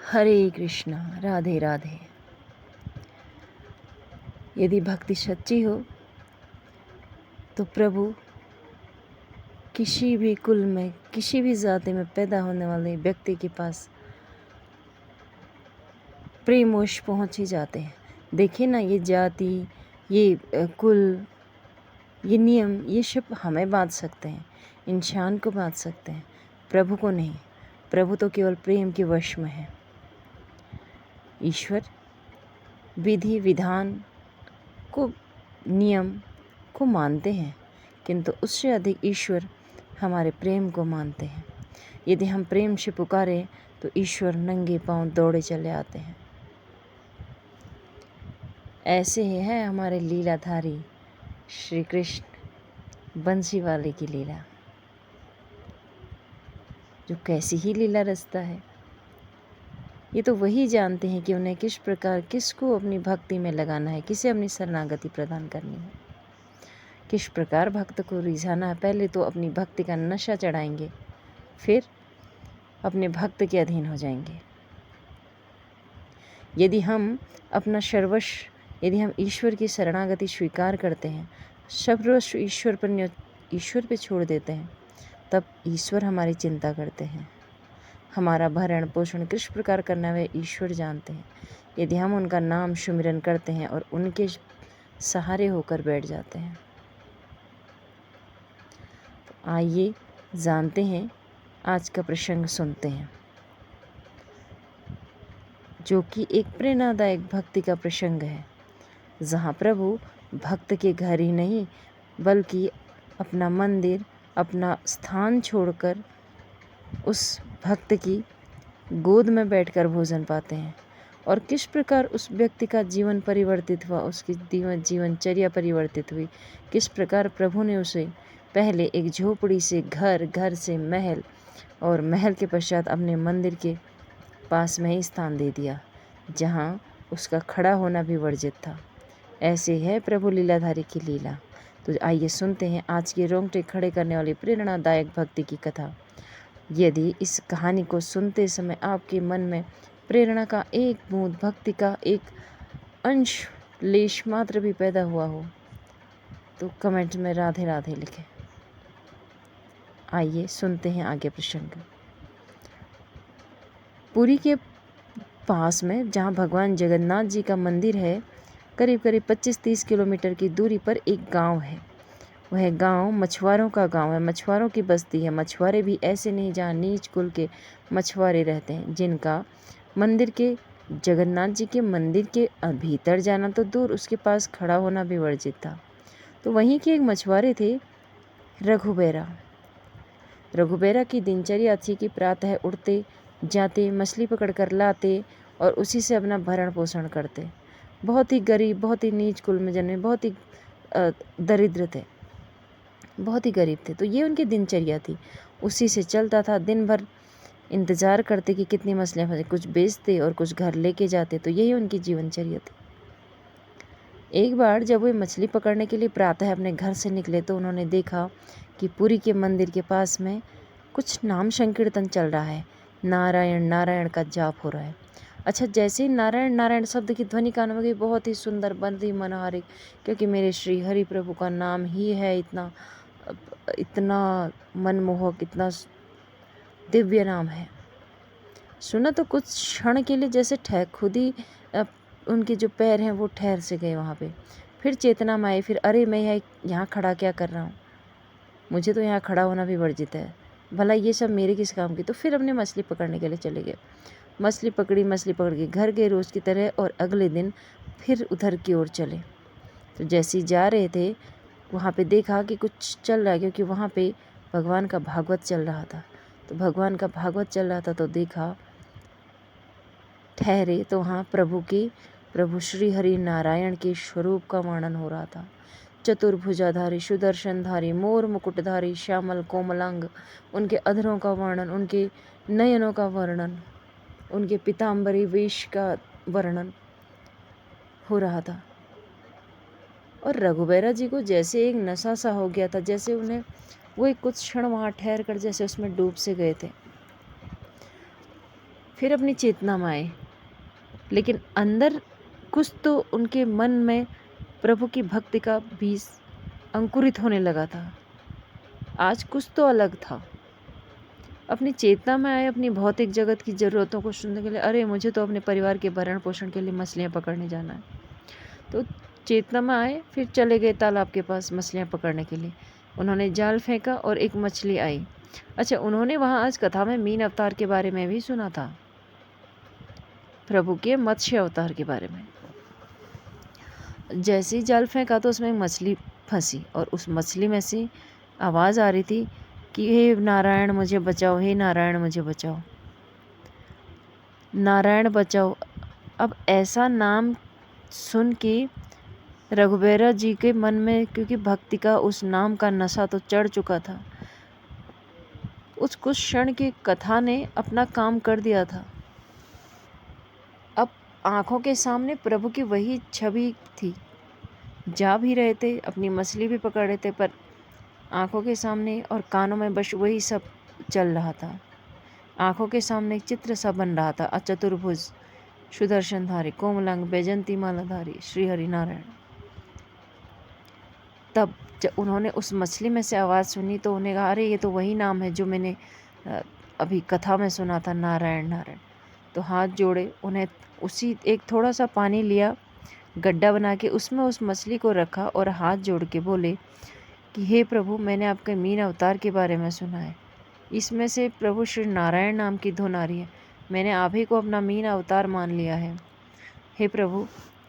हरे कृष्णा, राधे राधे। यदि भक्ति सच्ची हो तो प्रभु किसी भी कुल में, किसी भी जाति में पैदा होने वाले व्यक्ति के पास प्रेमवश पहुंच ही जाते हैं। देखिए ना, ये जाति, ये कुल, ये नियम, ये सब हमें बांध सकते हैं, इंसान को बांध सकते हैं, प्रभु को नहीं। प्रभु तो केवल प्रेम के वश में है। ईश्वर विधि विधान को, नियम को मानते हैं, किंतु उससे अधिक ईश्वर हमारे प्रेम को मानते हैं। यदि हम प्रेम से पुकारें तो ईश्वर नंगे पांव दौड़े चले आते हैं। ऐसे ही है हमारे लीलाधारी श्री कृष्ण बंसी वाले की लीला, जो कैसी ही लीला रचता है। ये तो वही जानते हैं कि उन्हें किस प्रकार, किसको अपनी भक्ति में लगाना है, किसे अपनी शरणागति प्रदान करनी है, किस प्रकार भक्त को रिझाना है। पहले तो अपनी भक्ति का नशा चढ़ाएंगे, फिर अपने भक्त के अधीन हो जाएंगे। यदि हम अपना सर्वस्व, यदि हम ईश्वर की शरणागति स्वीकार करते हैं, सर्वस्व ईश्वर पे छोड़ देते हैं, तब ईश्वर हमारी चिंता करते हैं। हमारा भरण पोषण किस प्रकार करना है वह ईश्वर जानते हैं। यदि हम उनका नाम सुमिरन करते हैं और उनके सहारे होकर बैठ जाते हैं। तो आइए जानते हैं, आज का प्रसंग सुनते हैं, जो कि एक प्रेरणादायक भक्ति का प्रसंग है, जहाँ प्रभु भक्त के घर ही नहीं बल्कि अपना मंदिर, अपना स्थान छोड़कर उस भक्त की गोद में बैठकर भोजन पाते हैं। और किस प्रकार उस व्यक्ति का जीवन परिवर्तित हुआ, उसकी जीवनचर्या परिवर्तित हुई। किस प्रकार प्रभु ने उसे पहले एक झोपड़ी से घर, घर से महल, और महल के पश्चात अपने मंदिर के पास में ही स्थान दे दिया, जहाँ उसका खड़ा होना भी वर्जित था। ऐसे है प्रभु लीलाधारी की लीला। तो आइए सुनते हैं आज के रोंगटे खड़े करने वाली प्रेरणादायक भक्ति की कथा। यदि इस कहानी को सुनते समय आपके मन में प्रेरणा का एक बूंद, भक्ति का एक अंश, लेश मात्र भी पैदा हुआ हो, तो कमेंट में राधे राधे लिखें। आइए सुनते हैं आगे प्रसंग। पुरी के पास में जहाँ भगवान जगन्नाथ जी का मंदिर है, करीब करीब 25-30 किलोमीटर की दूरी पर एक गांव है। वह गांव मछुआरों का गांव है, मछुआरों की बस्ती है। मछुआरे भी ऐसे नहीं जहाँ नीच कुल के मछुआरे रहते हैं, जिनका मंदिर के, जगन्नाथ जी के मंदिर के भीतर जाना तो दूर, उसके पास खड़ा होना भी वर्जित था। तो वहीं के एक मछुआरे थे, रघुबेरा। रघुबेरा की दिनचर्या थी कि प्रातः उठते, जाते, मछली पकड़कर लाते और उसी से अपना भरण पोषण करते। बहुत ही गरीब, बहुत ही नीच कुल में जन्मे, बहुत ही दरिद्र थे, बहुत ही गरीब थे। तो ये उनकी दिनचर्या थी, उसी से चलता था। दिन भर इंतज़ार करते कि कितनी मछलियाँ फंसे, कुछ बेचते और कुछ घर लेके जाते। तो यही उनकी जीवनचर्या थी। एक बार जब वे मछली पकड़ने के लिए प्रातः अपने घर से निकले, तो उन्होंने देखा कि पुरी के मंदिर के पास में कुछ नाम संकीर्तन चल रहा है, नारायण नारायण का जाप हो रहा है। अच्छा, जैसे ही नारायण नारायण शब्द की ध्वनि कान में गई, बहुत ही सुंदर, बहुत ही मनोहारिक, क्योंकि मेरे श्री हरि प्रभु का नाम ही है इतना इतना मनमोहक, इतना दिव्य नाम है। सुना तो कुछ क्षण के लिए जैसे खुद ही उनके जो पैर हैं वो ठहर से गए वहाँ पे। फिर चेतना में आई, फिर अरे मैं यहाँ खड़ा क्या कर रहा हूँ, मुझे तो यहाँ खड़ा होना भी वर्जित है, भला ये सब मेरे किस काम की। तो फिर अपने मछली पकड़ने के लिए चले गए। मछली पकड़ी, मछली पकड़ के घर गए रोज़ की तरह, और अगले दिन फिर उधर की ओर चले। तो जैसे ही जा रहे थे, वहाँ पे देखा कि कुछ चल रहा है, क्योंकि वहाँ पे भगवान का भागवत चल रहा था। तो भगवान का भागवत चल रहा था, तो देखा, ठहरे तो वहाँ प्रभु श्री हरि नारायण के स्वरूप का वर्णन हो रहा था। चतुर्भुजाधारी, सुदर्शनधारी, मोर मुकुटधारी, श्यामल कोमलांग, उनके अधरों का वर्णन, उनके नयनों का वर्णन, उनके पीताम्बरी वेश का वर्णन हो रहा था। और रघुबीरा जी को जैसे एक नशा सा हो गया था, जैसे उन्हें वो एक कुछ क्षण वहाँ ठहर कर जैसे उसमें डूब से गए थे। फिर अपनी चेतना में आए, लेकिन अंदर कुछ तो उनके मन में प्रभु की भक्ति का बीज अंकुरित होने लगा था। आज कुछ तो अलग था। अपनी चेतना में आए, अपनी भौतिक जगत की ज़रूरतों को सुनने के लिए, अरे मुझे तो अपने परिवार के भरण पोषण के लिए मछलियाँ पकड़ने जाना है। तो चेतना में आए, फिर चले गए तालाब के पास मछलियाँ पकड़ने के लिए। उन्होंने जाल फेंका और एक मछली आई। अच्छा, उन्होंने वहाँ आज कथा में मीन अवतार के बारे में भी सुना था, प्रभु के मत्स्य अवतार के बारे में। जैसे ही जाल फेंका तो उसमें मछली फंसी और उस मछली में से आवाज़ आ रही थी कि हे नारायण मुझे बचाओ, हे नारायण मुझे बचाओ, नारायण बचाओ। अब ऐसा नाम सुन के रघुबीरा जी के मन में, क्योंकि भक्ति का उस नाम का नशा तो चढ़ चुका था, उस कुछ क्षण की कथा ने अपना काम कर दिया था। अब आंखों के सामने प्रभु की वही छवि थी। जा भी रहे थे, अपनी मछली भी पकड़ रहे थे, पर आंखों के सामने और कानों में बस वही सब चल रहा था। आंखों के सामने एक चित्र सा बन रहा था, अचतुर्भुज, सुदर्शनधारी, कोमलांग, बैजंती मालाधारी श्री हरि नारायण। तब जब उन्होंने उस मछली में से आवाज़ सुनी तो उन्हें कहा, अरे ये तो वही नाम है जो मैंने अभी कथा में सुना था, नारायण नारायण। तो हाथ जोड़े, उन्हें उसी एक थोड़ा सा पानी लिया, गड्ढा बना के उसमें उस मछली को रखा और हाथ जोड़ के बोले कि हे प्रभु, मैंने आपके मीन अवतार के बारे में सुना है, इसमें से प्रभु श्री नारायण नाम की धुन आ रही है, मैंने आप ही को अपना मीन अवतार मान लिया है। हे प्रभु,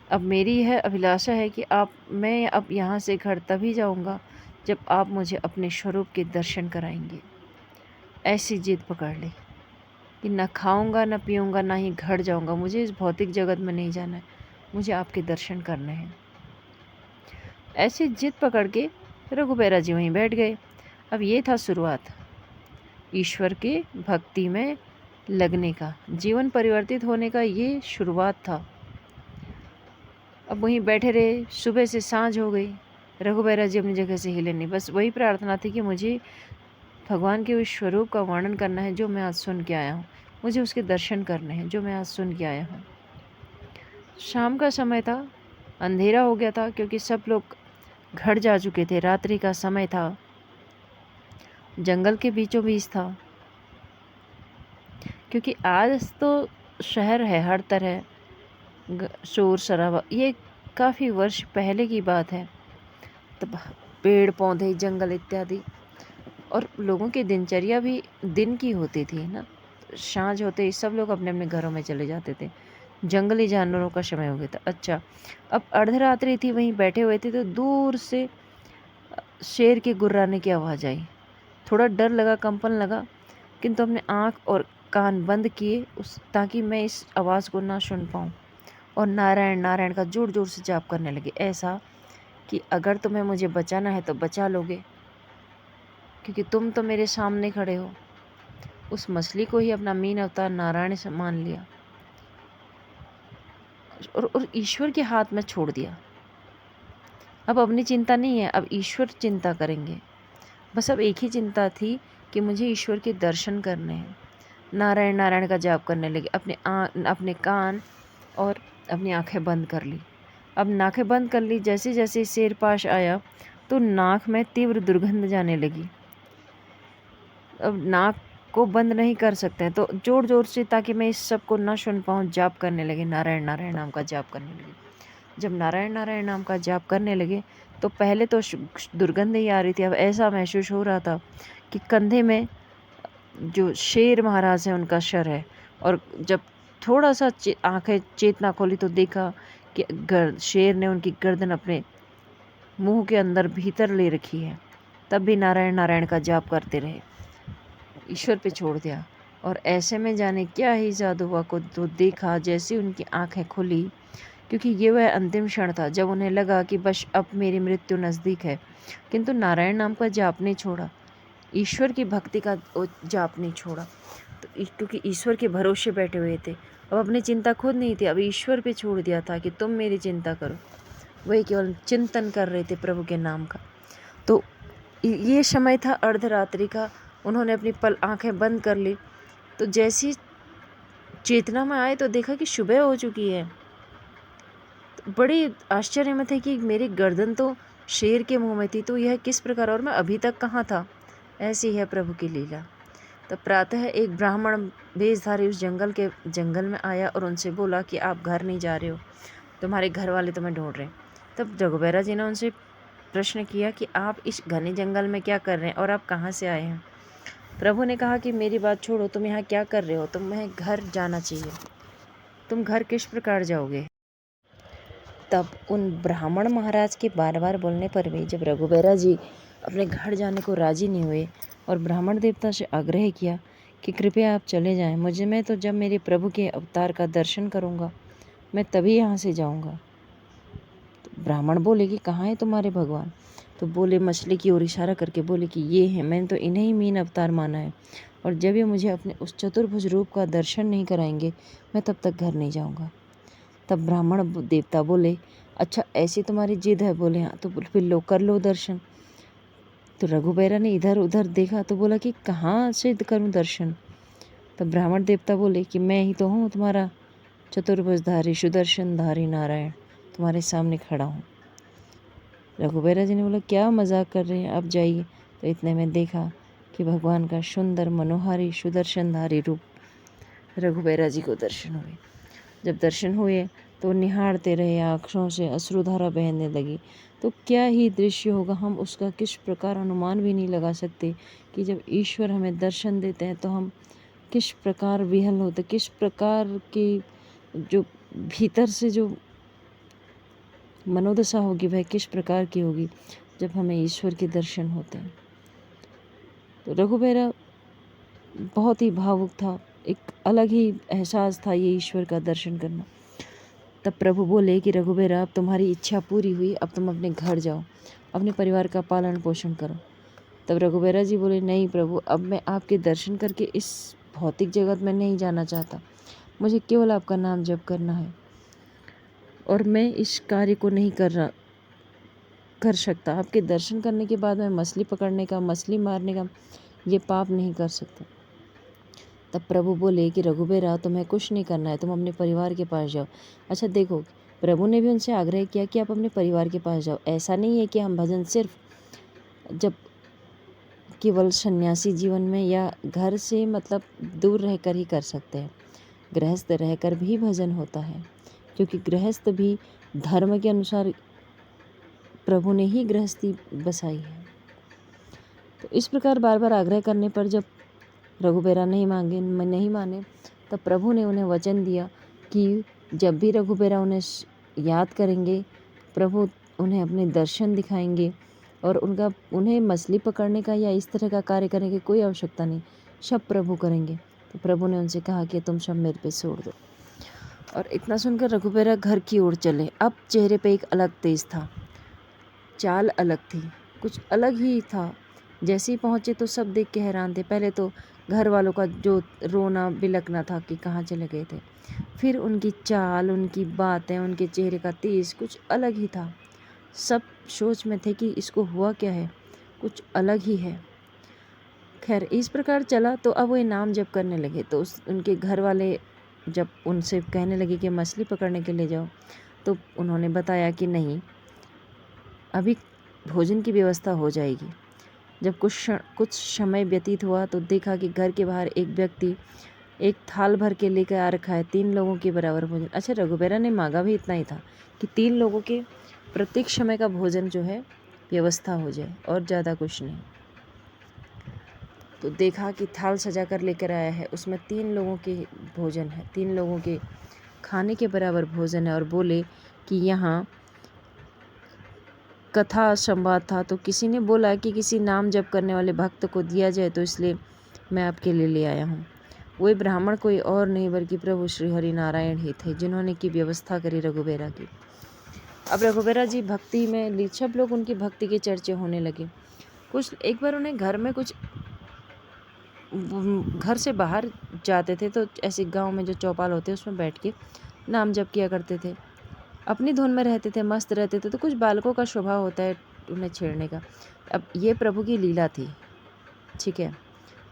अब मेरी यह अभिलाषा है कि मैं अब यहाँ से घर तभी जाऊँगा जब आप मुझे अपने स्वरूप के दर्शन कराएंगे। ऐसी जिद पकड़ ली कि न खाऊंगा, न पीऊँगा, ना ही घर जाऊँगा, मुझे इस भौतिक जगत में नहीं जाना है, मुझे आपके दर्शन करने हैं। ऐसी जिद पकड़ के रघुबीरा जी वहीं बैठ गए। अब ये था शुरुआत ईश्वर के भक्ति में लगने का, जीवन परिवर्तित होने का, ये शुरुआत था। अब वहीं बैठे रहे, सुबह से सांझ हो गई, रघुबीरा जी अपनी जगह से हिले नहीं। बस वही प्रार्थना थी कि मुझे भगवान के उस स्वरूप का वर्णन करना है जो मैं आज सुन के आया हूँ, मुझे उसके दर्शन करने हैं जो मैं आज सुन के आया हूँ। शाम का समय था, अंधेरा हो गया था, क्योंकि सब लोग घर जा चुके थे, रात्रि का समय था, जंगल के बीचों बीच था। क्योंकि आज तो शहर है, हर तरह शोर शराबा, ये काफ़ी वर्ष पहले की बात है। तब पेड़ पौधे, जंगल इत्यादि, और लोगों की दिनचर्या भी दिन की होती थी ना। सांझ होते ही सब लोग अपने अपने घरों में चले जाते थे, जंगली जानवरों का समय हो गया था। अच्छा, अब अर्धरात्रि थी, वहीं बैठे हुए थे तो दूर से शेर के गुर्राने की आवाज़ आई। थोड़ा डर लगा, कंपन लगा, किंतु अपने आँख और कान बंद किए ताकि मैं इस आवाज़ को ना सुन पाऊँ, और नारायण नारायण का जोर जोर से जाप करने लगे, ऐसा कि अगर तुम्हें मुझे बचाना है तो बचा लोगे, क्योंकि तुम तो मेरे सामने खड़े हो। उस मछली को ही अपना मीन अवतार नारायण से मान लिया और ईश्वर के हाथ में छोड़ दिया। अब अपनी चिंता नहीं है, अब ईश्वर चिंता करेंगे। बस अब एक ही चिंता थी कि मुझे ईश्वर के दर्शन करने हैं। नारायण नारायण का जाप करने लगे, अपने कान और अपनी आंखें बंद कर ली। अब नाकें बंद कर ली, जैसे जैसे शेर पास आया तो नाक में तीव्र दुर्गंध जाने लगी। अब नाक को बंद नहीं कर सकते, तो जोर जोर से, ताकि मैं इस सब को ना सुन पाऊँ, जाप करने लगे, नारायण नारायण नाम का जाप करने लगे। जब नारायण नारायण नाम का जाप करने लगे तो पहले तो दुर्गंध ही आ रही थी। अब ऐसा महसूस हो रहा था कि कंधे में जो शेर महाराज है उनका सर है, और जब थोड़ा सा आंखें चेतना खोली तो देखा कि शेर ने उनकी गर्दन अपने मुंह के अंदर भीतर ले रखी है। तब भी नारायण नारायण का जाप करते रहे, ईश्वर पे छोड़ दिया। और ऐसे में जाने क्या ही जादू हुआ को तो देखा, जैसे उनकी आंखें खुली, क्योंकि ये वह अंतिम क्षण था जब उन्हें लगा कि बस अब मेरी मृत्यु नज़दीक है, किंतु नारायण नाम का जाप नहीं छोड़ा, ईश्वर की भक्ति का जाप नहीं छोड़ा। तो क्योंकि ईश्वर के भरोसे बैठे हुए थे, अब अपनी चिंता खुद नहीं थी, अब ईश्वर पे छोड़ दिया था कि तुम मेरी चिंता करो। वही केवल चिंतन कर रहे थे प्रभु के नाम का। तो ये समय था अर्धरात्रि का। उन्होंने अपनी आंखें बंद कर ली, तो जैसी चेतना में आए तो देखा कि सुबह हो चुकी है। तो बड़ी आश्चर्य में थे कि मेरी गर्दन तो शेर के मुंह में थी, तो यह किस प्रकार, और मैं अभी तक कहाँ था। ऐसी है प्रभु की लीला। तब प्रातः एक ब्राह्मण वेशधारी उस जंगल में आया और उनसे बोला कि आप घर नहीं जा रहे हो, तुम्हारे घर वाले तुम्हें ढूंढ रहे हैं। तब रघुबीरा जी ने उनसे प्रश्न किया कि आप इस घने जंगल में क्या कर रहे हैं और आप कहाँ से आए हैं। प्रभु ने कहा कि मेरी बात छोड़ो, तुम यहाँ क्या कर रहे हो, तुम्हें घर जाना चाहिए, तुम घर किस प्रकार जाओगे। तब उन ब्राह्मण महाराज के बार बार बोलने पर भी जब रघुबीरा जी अपने घर जाने को राजी नहीं हुए और ब्राह्मण देवता से आग्रह किया कि कृपया आप चले जाएं, मैं तो जब मेरे प्रभु के अवतार का दर्शन करूंगा मैं तभी यहाँ से जाऊंगा। तो ब्राह्मण बोले कि कहाँ है तुम्हारे भगवान। तो बोले, मछली की ओर इशारा करके बोले कि ये हैं, मैंने तो इन्हें ही मीन अवतार माना है, और जब ये मुझे अपने उस चतुर्भुज रूप का दर्शन नहीं कराएंगे मैं तब तक घर नहीं जाऊंगा। तब ब्राह्मण देवता बोले, अच्छा ऐसी तुम्हारी जिद है। बोले हाँ। तो फिर लो, कर लो दर्शन। तो रघुबीरा ने इधर उधर देखा तो बोला कि कहाँ से करूं दर्शन। तब ब्राह्मण देवता बोले कि मैं ही तो हूँ तुम्हारा चतुर्भुजधारी सुदर्शनधारी नारायण, तुम्हारे सामने खड़ा हूँ। रघुबीरा जी ने बोला, क्या मजाक कर रहे हैं, आप जाइए। तो इतने में देखा कि भगवान का सुंदर मनोहारी सुदर्शनधारी रूप रघुबीरा जी को दर्शन हुए। जब दर्शन हुए तो निहारते रहे, आँखों से अश्रुधारा बहने लगी। तो क्या ही दृश्य होगा, हम उसका किस प्रकार अनुमान भी नहीं लगा सकते कि जब ईश्वर हमें दर्शन देते हैं तो हम किस प्रकार विहल होते, किस प्रकार की जो भीतर से जो मनोदशा होगी वह किस प्रकार की होगी जब हमें ईश्वर के दर्शन होते हैं। तो रघुबीरा बहुत ही भावुक था, एक अलग ही एहसास था ये ईश्वर का दर्शन करना। तब प्रभु बोले कि रघुबीरा, अब तुम्हारी इच्छा पूरी हुई, अब तुम अपने घर जाओ, अपने परिवार का पालन पोषण करो। तब रघुबीरा जी बोले, नहीं प्रभु, अब मैं आपके दर्शन करके इस भौतिक जगत में नहीं जाना चाहता, मुझे केवल आपका नाम जप करना है, और मैं इस कार्य को नहीं कर सकता। आपके दर्शन करने के बाद मैं मछली पकड़ने का, मछली मारने का ये पाप नहीं कर सकता। तब प्रभु बोले कि रघुबीरा, तुम्हें कुछ नहीं करना है, तुम अपने परिवार के पास जाओ। अच्छा देखो, प्रभु ने भी उनसे आग्रह किया कि आप अपने परिवार के पास जाओ। ऐसा नहीं है कि हम भजन सिर्फ जब केवल सन्यासी जीवन में या घर से मतलब दूर रहकर ही कर सकते हैं, गृहस्थ रहकर भी भजन होता है, क्योंकि गृहस्थ भी धर्म के अनुसार प्रभु ने ही गृहस्थी बसाई है। तो इस प्रकार बार बार आग्रह करने पर जब रघुबीरा नहीं माने, तब प्रभु ने उन्हें वचन दिया कि जब भी रघुबीरा उन्हें याद करेंगे, प्रभु उन्हें अपने दर्शन दिखाएंगे, और उन्हें मछली पकड़ने का या इस तरह का कार्य करने की कोई आवश्यकता नहीं, सब प्रभु करेंगे। तो प्रभु ने उनसे कहा कि तुम सब मेरे पे छोड़ दो। और इतना सुनकर रघुबीरा घर की ओर चले। अब चेहरे पे एक अलग तेज था, चाल अलग थी, कुछ अलग ही था। जैसे ही पहुँचे तो सब देख के हैरान थे। पहले तो घर वालों का जो रोना बिलखना था कि कहाँ चले गए थे, फिर उनकी चाल, उनकी बातें, उनके चेहरे का तेज कुछ अलग ही था। सब सोच में थे कि इसको हुआ क्या है, कुछ अलग ही है। खैर इस प्रकार चला तो अब वो नाम जप करने लगे। तो उनके घर वाले जब उनसे कहने लगे कि मछली पकड़ने के लिए जाओ, तो उन्होंने बताया कि नहीं, अभी भोजन की व्यवस्था हो जाएगी। जब कुछ समय व्यतीत हुआ तो देखा कि घर के बाहर एक व्यक्ति एक थाल भर के लेकर आ रखा है, 3 लोगों के बराबर भोजन। अच्छा, रघुबीरा ने मांगा भी इतना ही था कि 3 लोगों के प्रत्येक समय का भोजन जो है व्यवस्था हो जाए, और ज़्यादा कुछ नहीं। तो देखा कि थाल सजा कर लेकर आया है, उसमें 3 लोगों के भोजन है, 3 लोगों के खाने के बराबर भोजन है। और बोले कि यहाँ कथा संवाद था, तो किसी ने बोला कि किसी नाम जप करने वाले भक्त को दिया जाए, तो इसलिए मैं आपके लिए ले आया हूँ। वही ब्राह्मण कोई और नहीं बल्कि प्रभु श्री हरि नारायण ही थे, जिन्होंने की व्यवस्था करी रघुबीरा की। अब रघुबीरा जी भक्ति में, सब लोग उनकी भक्ति के चर्चे होने लगे। कुछ एक बार उन्हें घर से बाहर जाते थे तो ऐसे गांव में जो चौपाल होते हैं उसमें बैठ के नाम जप किया करते थे, अपनी धुन में रहते थे, मस्त रहते थे। तो कुछ बालकों का स्वभाव होता है उन्हें छेड़ने का। अब ये प्रभु की लीला थी, ठीक है।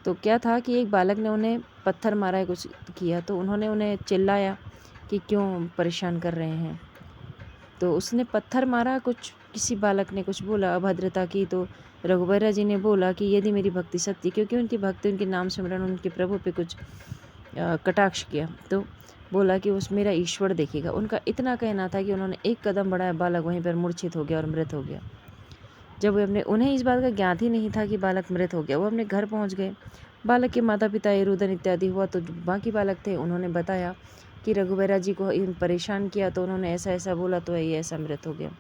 तो क्या था कि एक बालक ने उन्हें पत्थर मारा है, कुछ किया, तो उन्होंने उन्हें चिल्लाया कि क्यों परेशान कर रहे हैं। तो उसने पत्थर मारा, कुछ किसी बालक ने कुछ बोला, अभद्रता की, तो रघुबीरा जी ने बोला कि यदि मेरी भक्ति सत्य, क्योंकि उनकी भक्ति, उनके नाम सिमरन, उनके प्रभु पे कुछ कटाक्ष किया, तो बोला कि उस मेरा ईश्वर देखेगा। उनका इतना कहना था कि उन्होंने एक कदम बढ़ाया, बालक वहीं पर मूर्छित हो गया और मृत हो गया। जब वे उन्हें इस बात का ज्ञात ही नहीं था कि बालक मृत हो गया। वो अपने घर पहुंच गए। बालक के माता पिता रुदन इत्यादि हुआ, तो जो बाकी बालक थे उन्होंने बताया कि रघुबीरा जी को परेशान किया, तो उन्होंने ऐसा ऐसा बोला, तो ये ऐसा मृत हो गया।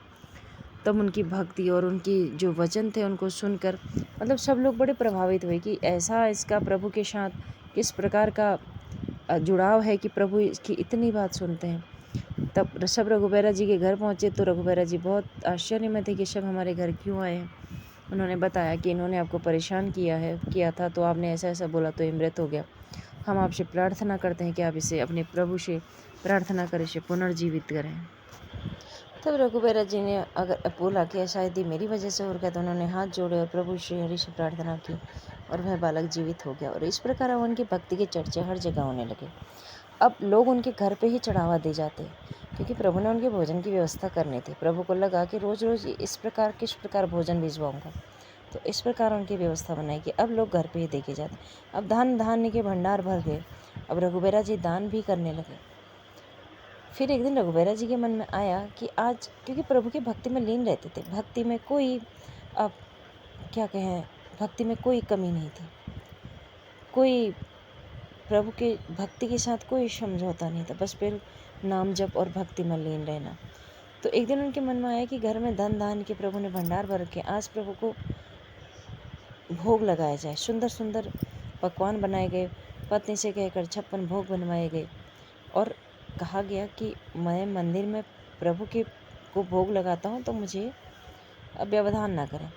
तब उनकी भक्ति और उनकी जो वचन थे उनको सुनकर मतलब सब लोग बड़े प्रभावित हुए कि ऐसा इसका प्रभु के साथ किस प्रकार का जुड़ाव है कि प्रभु इसकी इतनी बात सुनते हैं। तब सब रघुबीरा जी के घर पहुँचे, तो रघुबीरा जी बहुत आश्चर्य में थे कि सब हमारे घर क्यों आए हैं। उन्होंने बताया कि इन्होंने आपको परेशान किया था, तो आपने ऐसा ऐसा बोला, तो ये मृत हो गया। हम आपसे प्रार्थना करते हैं कि आप इसे अपने प्रभु से प्रार्थना करें, इसे पुनर्जीवित करें। तब रघुबीरा जी ने अगर बोला कि शायद ये मेरी वजह से हो गया, तो उन्होंने हाथ जोड़े और प्रभु श्री हरि से प्रार्थना की और वह बालक जीवित हो गया। और इस प्रकार अब उनकी भक्ति के चर्चे हर जगह होने लगे। अब लोग उनके घर पे ही चढ़ावा दे जाते, क्योंकि प्रभु ने उनके भोजन की व्यवस्था करनी थी। प्रभु को लगा कि रोज़ रोज़ किस प्रकार भोजन भिजवाऊंगा, तो इस प्रकार उनकी व्यवस्था बनाई कि अब लोग घर पे ही देखे जाते। अब धान्य के भंडार भर गए। अब रघुबीरा जी दान भी करने लगे। फिर एक दिन रघुबीरा जी के मन में आया कि आज, क्योंकि प्रभु की भक्ति में लीन रहते थे, भक्ति में कोई अब क्या कहें, भक्ति में कोई कमी नहीं थी, कोई प्रभु के भक्ति के साथ कोई समझौता नहीं था, बस फिर नाम जप और भक्ति में लीन रहना। तो एक दिन उनके मन में आया कि घर में धन के प्रभु ने भंडार भर के, आज प्रभु को भोग लगाया जाए। सुंदर सुंदर पकवान बनाए गए, पत्नी से कहकर 56 भोग बनवाए गए और कहा गया कि मैं मंदिर में प्रभु के को भोग लगाता हूँ, तो मुझे अब व्यवधान ना करें।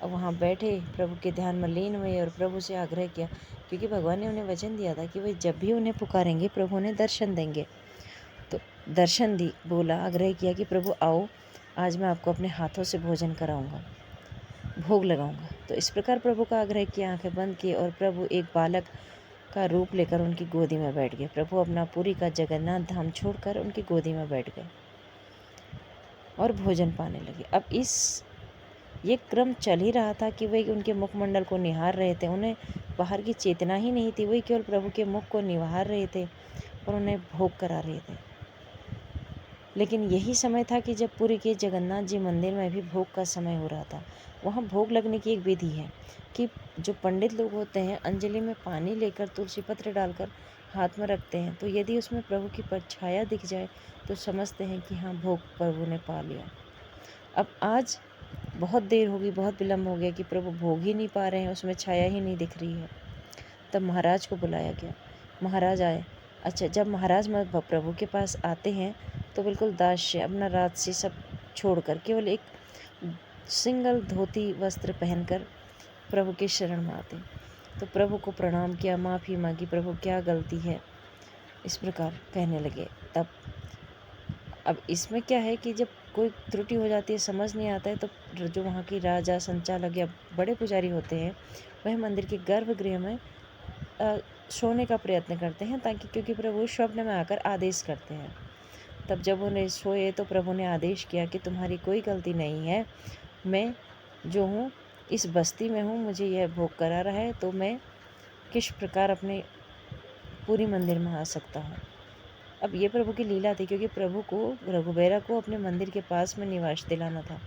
अब वहाँ बैठे प्रभु के ध्यान में लीन हुए और प्रभु से आग्रह किया, क्योंकि भगवान ने उन्हें वचन दिया था कि वे जब भी उन्हें पुकारेंगे प्रभु उन्हें दर्शन देंगे। तो दर्शन दी, बोला, आग्रह किया कि प्रभु आओ, आज मैं आपको अपने हाथों से भोजन कराऊंगा, भोग लगाऊंगा। तो इस प्रकार प्रभु का आग्रह किया, आंखें बंद की और प्रभु एक बालक का रूप लेकर उनकी गोदी में बैठ गए। प्रभु अपना पुरी का जगन्नाथ धाम छोड़कर उनकी गोदी में बैठ गए और भोजन पाने लगे। अब ये क्रम चल ही रहा था कि वे उनके मुखमंडल को निहार रहे थे। उन्हें बाहर की चेतना ही नहीं थी, वही केवल प्रभु के मुख को निहार रहे थे और उन्हें भोग करा रहे थे। लेकिन यही समय था कि जब पुरी के जगन्नाथ जी मंदिर में भी भोग का समय हो रहा था। वहाँ भोग लगने की एक विधि है कि जो पंडित लोग होते हैं, अंजलि में पानी लेकर तुलसी पत्र डालकर हाथ में रखते हैं, तो यदि उसमें प्रभु की परछाया दिख जाए तो समझते हैं कि हाँ, भोग प्रभु ने पा लिया। अब आज बहुत देर होगी, बहुत विलम्ब हो गया कि प्रभु भोग ही नहीं पा रहे हैं, उसमें छाया ही नहीं दिख रही है। तब महाराज को बुलाया गया। महाराज आए। अच्छा, जब महाराज प्रभु के पास आते हैं तो बिल्कुल दास्य, अपना राजसी सब छोड़कर केवल एक सिंगल धोती वस्त्र पहनकर प्रभु के शरण में आते। तो प्रभु को प्रणाम किया, माफ़ी मांगी, प्रभु क्या गलती है, इस प्रकार कहने लगे। तब अब इसमें क्या है कि जब कोई त्रुटि हो जाती है, समझ नहीं आता है, तो जो वहाँ की राजा, संचालक या बड़े पुजारी होते हैं, वह मंदिर के गर्भगृह में सोने का प्रयत्न करते हैं, ताकि, क्योंकि प्रभु स्वप्न में आकर आदेश करते हैं। तब जब उन्हें सोए तो प्रभु ने आदेश किया कि तुम्हारी कोई गलती नहीं है, मैं जो हूँ इस बस्ती में हूँ, मुझे यह भोग करा रहा है, तो मैं किस प्रकार अपने पूरी मंदिर में आ सकता हूँ। अब ये प्रभु की लीला थी, क्योंकि प्रभु को, रघुबीरा को अपने मंदिर के पास में निवास दिलाना था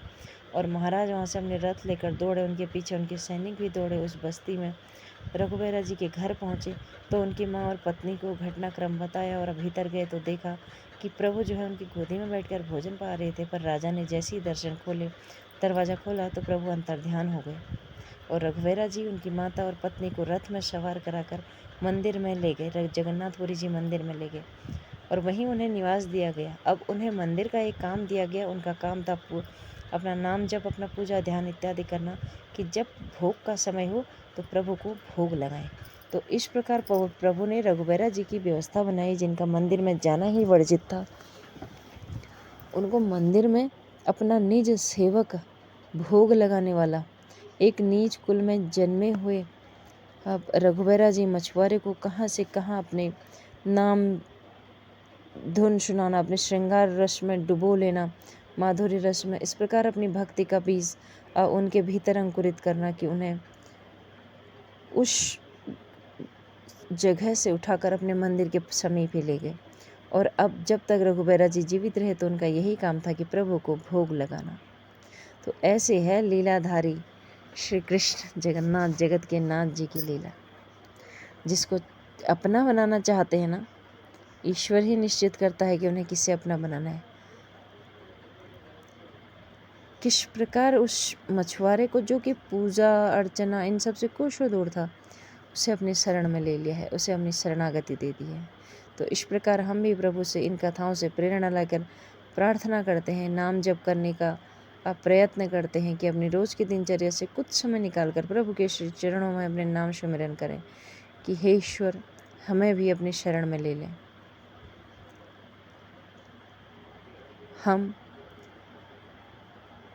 और महाराज वहाँ से अपने रथ लेकर दौड़े, उनके पीछे उनके सैनिक भी दौड़े उस बस्ती में। रघुबीरा जी के घर पहुँचे तो उनकी माँ और पत्नी को घटनाक्रम बताया और भीतर गए तो देखा कि प्रभु जो है उनकी गोदी में बैठकर भोजन पा रहे थे। पर राजा ने जैसे ही दरवाज़ा खोला तो प्रभु अंतर्ध्यान हो गए और रघुबीरा जी उनकी माता और पत्नी को रथ में सवार कराकर मंदिर में ले गए, जगन्नाथपुरी जी मंदिर में ले गए और वहीं उन्हें निवास दिया गया। अब उन्हें मंदिर का एक काम दिया गया। उनका काम था अपना नाम जप, अपना पूजा ध्यान इत्यादि करना, कि जब भोग का समय हो तो प्रभु को भोग लगाएं। तो इस प्रकार प्रभु ने रघुबीरा जी की व्यवस्था बनाई, जिनका मंदिर में जाना ही वर्जित था। उनको मंदिर में अपना निज सेवक, भोग लगाने वाला, एक नीच कुल में जन्मे हुए अब रघुबीरा जी मछुआरे को कहाँ से कहाँ अपने नाम धुन सुनाना, अपने श्रृंगार रस में डुबो लेना, माधुर्य रस में, इस प्रकार अपनी भक्ति का बीज उनके भीतर अंकुरित करना कि उन्हें उस जगह से उठाकर अपने मंदिर के समीप ही ले गए। और अब जब तक रघुबीरा जी जीवित रहे तो उनका यही काम था कि प्रभु को भोग लगाना। तो ऐसे है लीलाधारी श्री कृष्ण जगन्नाथ, जगत के नाथ जी की लीला। जिसको अपना बनाना चाहते हैं ना, ईश्वर ही निश्चित करता है कि उन्हें किसे अपना बनाना है। किस प्रकार उस मछुआरे को, जो कि पूजा अर्चना इन सब से कोसों और दूर था, उसे अपनी शरण में ले लिया है, उसे अपनी शरणागति दे दी है। तो इस प्रकार हम भी प्रभु से इन कथाओं से प्रेरणा लाकर प्रार्थना करते हैं, नाम जप करने का प्रयत्न करते हैं कि अपनी रोज़ की दिनचर्या से कुछ समय निकालकर प्रभु के श्री चरणों में अपने नाम सुमिरन करें कि हे ईश्वर, हमें भी अपनी शरण में ले लें। हम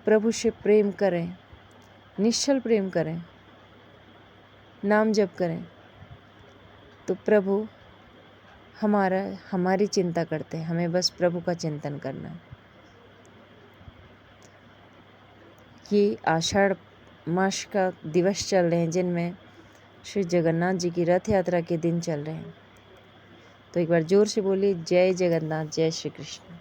प्रभु से प्रेम करें, निश्चल प्रेम करें, नाम जप करें, तो प्रभु हमारी चिंता करते हैं। हमें बस प्रभु का चिंतन करना है। ये आषाढ़ मास का दिवस चल रहे हैं जिनमें श्री जगन्नाथ जी की रथ यात्रा के दिन चल रहे हैं। तो एक बार जोर से बोलिए, जय जगन्नाथ, जय श्री कृष्ण।